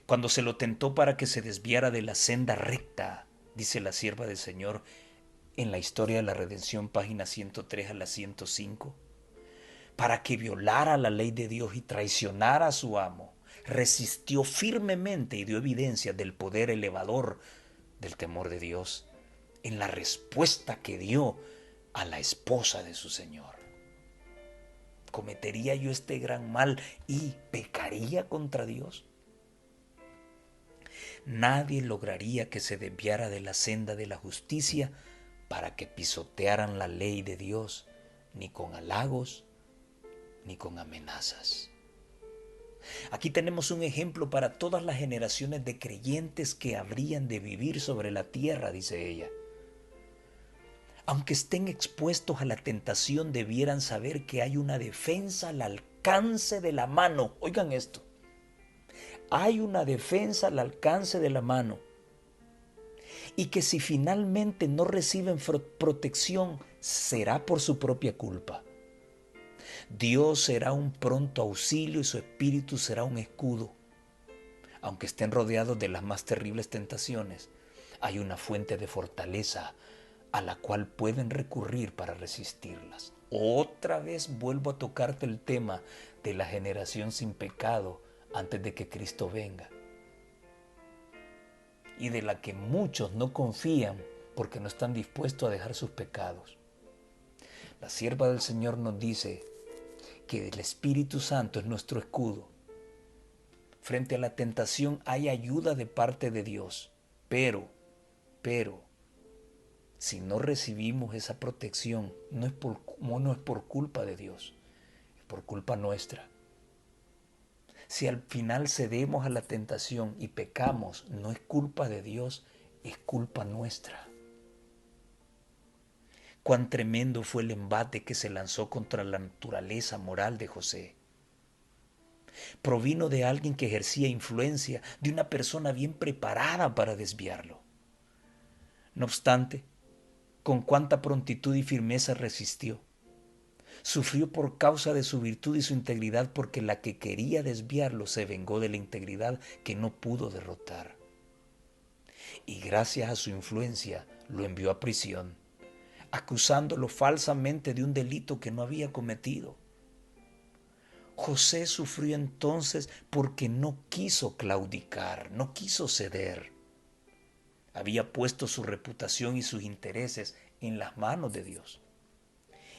Cuando se lo tentó para que se desviara de la senda recta, dice la sierva del Señor en la historia de la redención, página 103 a la 105, para que violara la ley de Dios y traicionara a su amo, resistió firmemente y dio evidencia del poder elevador del temor de Dios en la respuesta que dio a la esposa de su Señor. ¿Cometería yo este gran mal y pecaría contra Dios? Nadie lograría que se desviara de la senda de la justicia para que pisotearan la ley de Dios, ni con halagos, ni con amenazas. Aquí tenemos un ejemplo para todas las generaciones de creyentes que habrían de vivir sobre la tierra, dice ella. Aunque estén expuestos a la tentación, debieran saber que hay una defensa al alcance de la mano. Oigan esto. Hay una defensa al alcance de la mano. Y que si finalmente no reciben protección, será por su propia culpa. Dios será un pronto auxilio y su espíritu será un escudo. Aunque estén rodeados de las más terribles tentaciones, hay una fuente de fortaleza a la cual pueden recurrir para resistirlas. Otra vez vuelvo a tocarte el tema de la generación sin pecado antes de que Cristo venga, y de la que muchos no confían porque no están dispuestos a dejar sus pecados. La sierva del Señor nos dice que el Espíritu Santo es nuestro escudo. Frente a la tentación hay ayuda de parte de Dios, pero, si no recibimos esa protección, no es por culpa de Dios, es por culpa nuestra. Si al final cedemos a la tentación y pecamos, no es culpa de Dios, es culpa nuestra. Cuán tremendo fue el embate que se lanzó contra la naturaleza moral de José. Provino de alguien que ejercía influencia, de una persona bien preparada para desviarlo. No obstante, con cuánta prontitud y firmeza resistió. Sufrió por causa de su virtud y su integridad, porque la que quería desviarlo se vengó de la integridad que no pudo derrotar. Y gracias a su influencia lo envió a prisión, acusándolo falsamente de un delito que no había cometido. José sufrió entonces porque no quiso claudicar, no quiso ceder. Había puesto su reputación y sus intereses en las manos de Dios.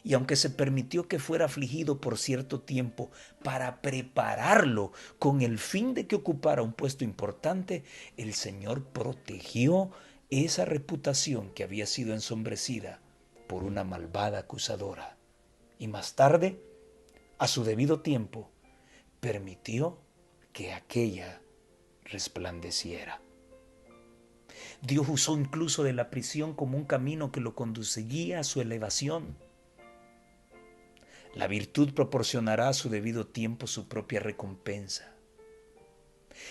Y aunque se permitió que fuera afligido por cierto tiempo para prepararlo con el fin de que ocupara un puesto importante, el Señor protegió esa reputación que había sido ensombrecida por una malvada acusadora. Y más tarde, a su debido tiempo, permitió que aquella resplandeciera. Dios usó incluso de la prisión como un camino que lo conduciría a su elevación. La virtud proporcionará a su debido tiempo su propia recompensa.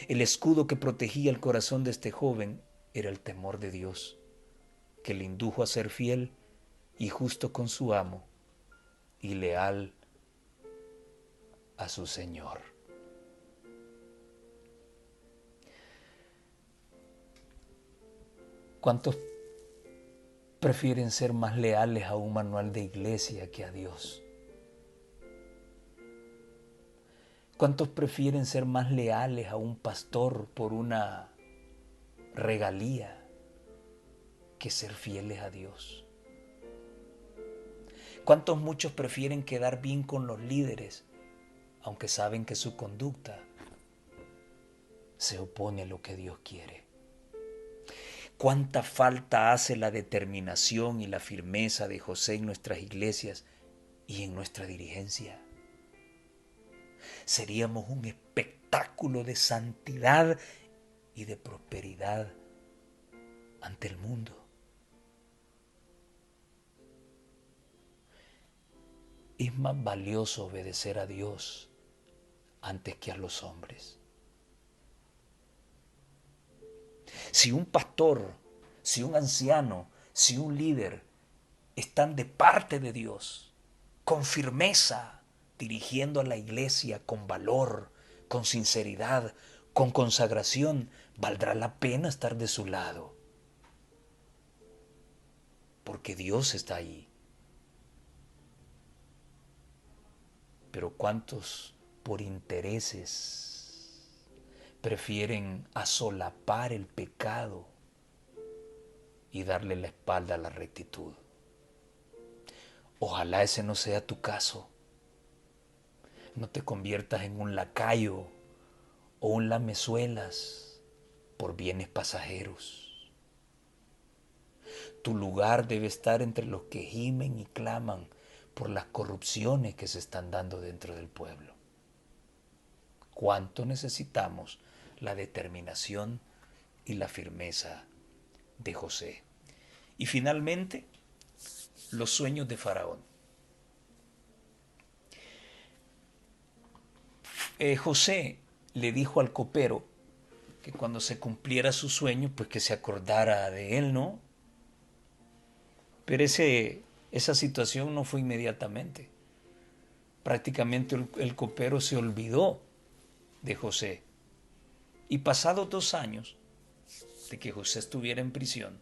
El escudo que protegía el corazón de este joven era el temor de Dios, que le indujo a ser fiel y justo con su amo y leal a su Señor. ¿Cuántos prefieren ser más leales a un manual de iglesia que a Dios? ¿Cuántos prefieren ser más leales a un pastor por una regalía que ser fieles a Dios? ¿Cuántos muchos prefieren quedar bien con los líderes, aunque saben que su conducta se opone a lo que Dios quiere? ¿Cuánta falta hace la determinación y la firmeza de José en nuestras iglesias y en nuestra dirigencia? Seríamos un espectáculo de santidad y de prosperidad ante el mundo. Es más valioso obedecer a Dios antes que a los hombres. Si un pastor, si un anciano, si un líder están de parte de Dios, con firmeza, dirigiendo a la iglesia con valor, con sinceridad, con consagración, valdrá la pena estar de su lado. Porque Dios está allí. Pero ¿cuántos por intereses prefieren asolapar el pecado y darle la espalda a la rectitud? Ojalá ese no sea tu caso. No te conviertas en un lacayo o un lamezuelas por bienes pasajeros. Tu lugar debe estar entre los que gimen y claman por las corrupciones que se están dando dentro del pueblo. ¿Cuánto necesitamos la determinación y la firmeza de José? Y finalmente, los sueños de Faraón. José le dijo al copero que cuando se cumpliera su sueño, pues que se acordara de él, ¿no? Pero esa situación no fue inmediatamente. Prácticamente el copero se olvidó de José. Y pasados 2 años de que José estuviera en prisión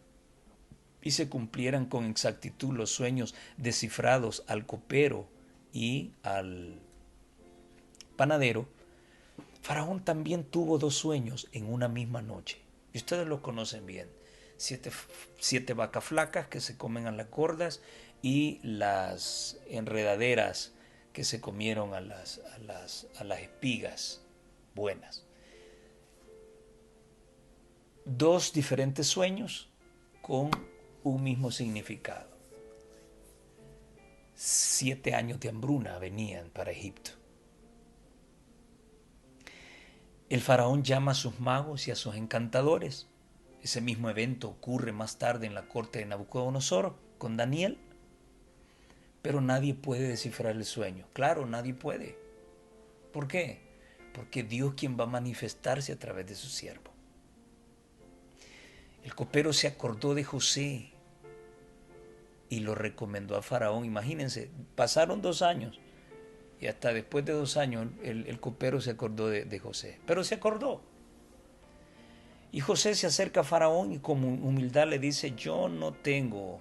y se cumplieran con exactitud los sueños descifrados al copero y al panadero, Faraón también tuvo 2 sueños en una misma noche. Y ustedes lo conocen bien. 7 vacas flacas que se comen a las gordas y las enredaderas que se comieron a las espigas buenas. 2 diferentes sueños con un mismo significado. 7 años de hambruna venían para Egipto. El faraón llama a sus magos y a sus encantadores. Ese mismo evento ocurre más tarde en la corte de Nabucodonosor con Daniel. Pero nadie puede descifrar el sueño. Claro, nadie puede. ¿Por qué? Porque Dios quien va a manifestarse a través de su siervo. El copero se acordó de José y lo recomendó a Faraón. Imagínense, pasaron 2 años y hasta después de 2 años el copero se acordó de José. Pero se acordó. Y José se acerca a Faraón y con humildad le dice: yo no tengo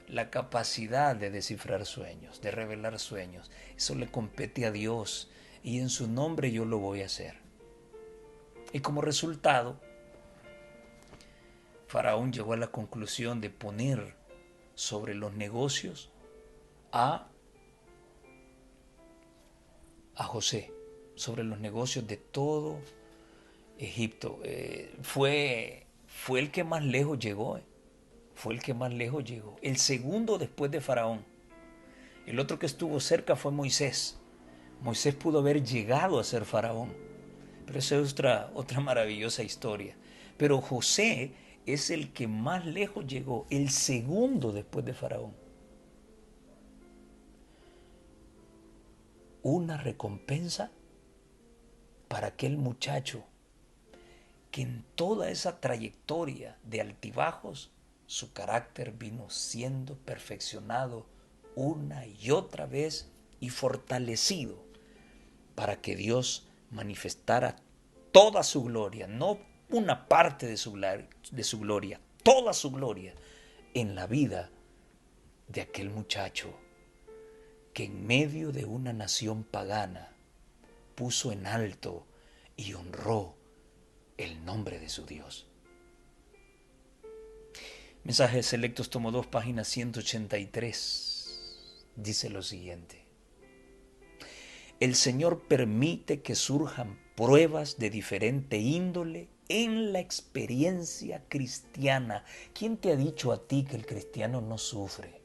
la capacidad de descifrar sueños, de revelar sueños. Eso le compete a Dios y en su nombre yo lo voy a hacer. Y como resultado, Faraón llegó a la conclusión de poner sobre los negocios a José, sobre los negocios de todo Egipto. Fue el que más lejos llegó. Fue el que más lejos llegó. El segundo después de Faraón. El otro que estuvo cerca fue Moisés. Moisés pudo haber llegado a ser faraón. Pero esa es otra maravillosa historia. Pero José es el que más lejos llegó, el segundo después de Faraón. Una recompensa para aquel muchacho que en toda esa trayectoria de altibajos, su carácter vino siendo perfeccionado una y otra vez y fortalecido para que Dios manifestara toda su gloria, no una parte de su gloria, toda su gloria en la vida de aquel muchacho que en medio de una nación pagana puso en alto y honró el nombre de su Dios. Mensajes Selectos, tomo 2, página 183, dice lo siguiente: El Señor permite que surjan pruebas de diferente índole en la experiencia cristiana. ¿Quién te ha dicho a ti que el cristiano no sufre?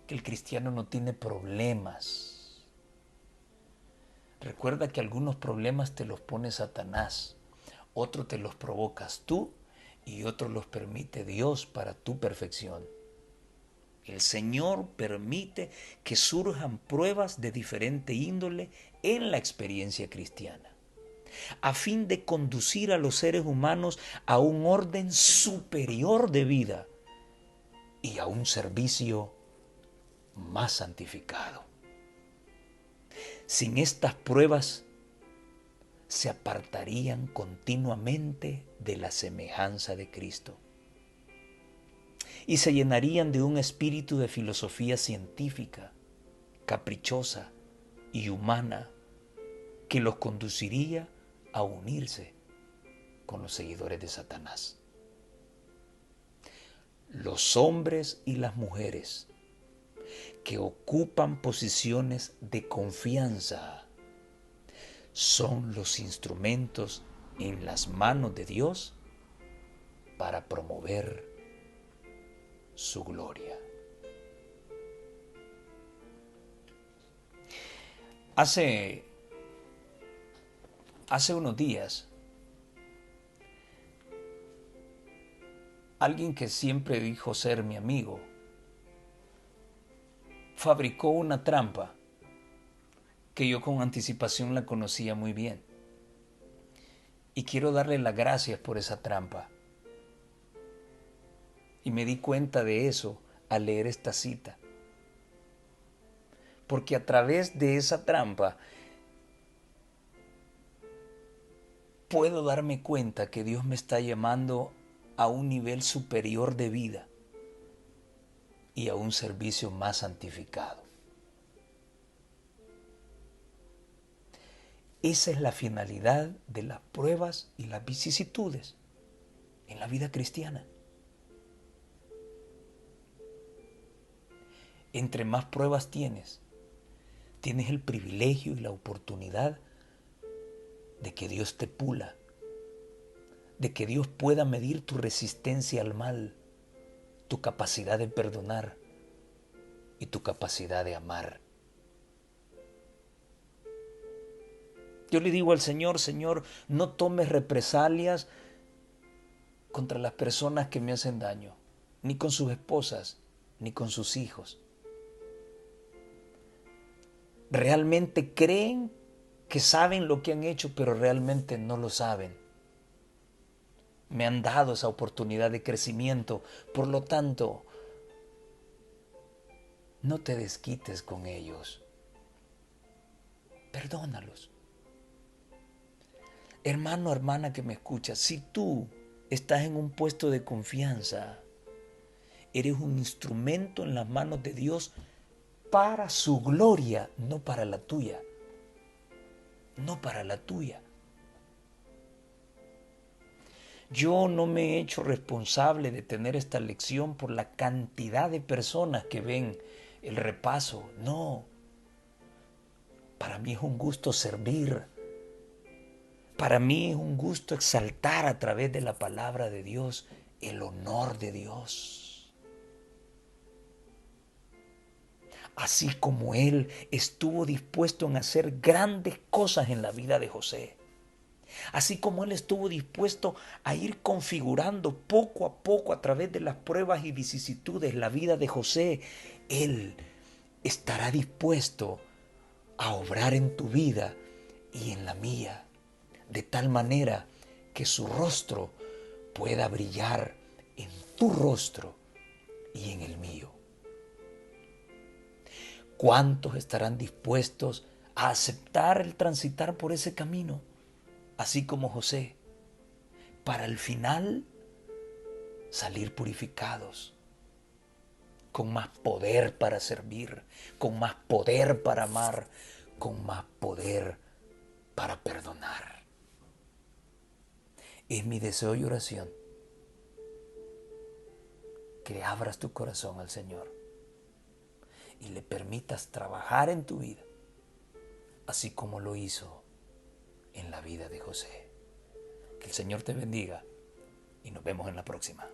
Que el cristiano no tiene problemas. Recuerda que algunos problemas te los pone Satanás, otros te los provocas tú y otros los permite Dios para tu perfección. El Señor permite que surjan pruebas de diferente índole en la experiencia cristiana, a fin de conducir a los seres humanos a un orden superior de vida y a un servicio más santificado. Sin estas pruebas, se apartarían continuamente de la semejanza de Cristo y se llenarían de un espíritu de filosofía científica, caprichosa y humana que los conduciría a unirse con los seguidores de Satanás. Los hombres y las mujeres que ocupan posiciones de confianza son los instrumentos en las manos de Dios para promover su gloria. Hace unos días, alguien que siempre dijo ser mi amigo, fabricó una trampa que yo con anticipación la conocía muy bien. Y quiero darle las gracias por esa trampa. Y me di cuenta de eso al leer esta cita. Porque a través de esa trampa puedo darme cuenta que Dios me está llamando a un nivel superior de vida y a un servicio más santificado. Esa es la finalidad de las pruebas y las vicisitudes en la vida cristiana. Entre más pruebas tienes el privilegio y la oportunidad de que Dios te pula, de que Dios pueda medir tu resistencia al mal, tu capacidad de perdonar y tu capacidad de amar. Yo le digo al Señor, Señor, no tomes represalias contra las personas que me hacen daño, ni con sus esposas, ni con sus hijos. Realmente creen que saben lo que han hecho, pero realmente no lo saben. Me han dado esa oportunidad de crecimiento, por lo tanto, no te desquites con ellos. Perdónalos. Hermano, hermana que me escuchas, si tú estás en un puesto de confianza, eres un instrumento en las manos de Dios para su gloria, no para la tuya. No para la tuya. Yo no me he hecho responsable de tener esta lección por la cantidad de personas que ven el repaso. No. Para mí es un gusto servir. Para mí es un gusto exaltar a través de la palabra de Dios el honor de Dios. Así como Él estuvo dispuesto en hacer grandes cosas en la vida de José. Así como Él estuvo dispuesto a ir configurando poco a poco a través de las pruebas y vicisitudes la vida de José, Él estará dispuesto a obrar en tu vida y en la mía, de tal manera que su rostro pueda brillar en tu rostro y en el mío. ¿Cuántos estarán dispuestos a aceptar el transitar por ese camino, así como José, para al final salir purificados, con más poder para servir, con más poder para amar, con más poder para perdonar? Es mi deseo y oración que abras tu corazón al Señor y le permitas trabajar en tu vida así como lo hizo en la vida de José. Que el Señor te bendiga y nos vemos en la próxima.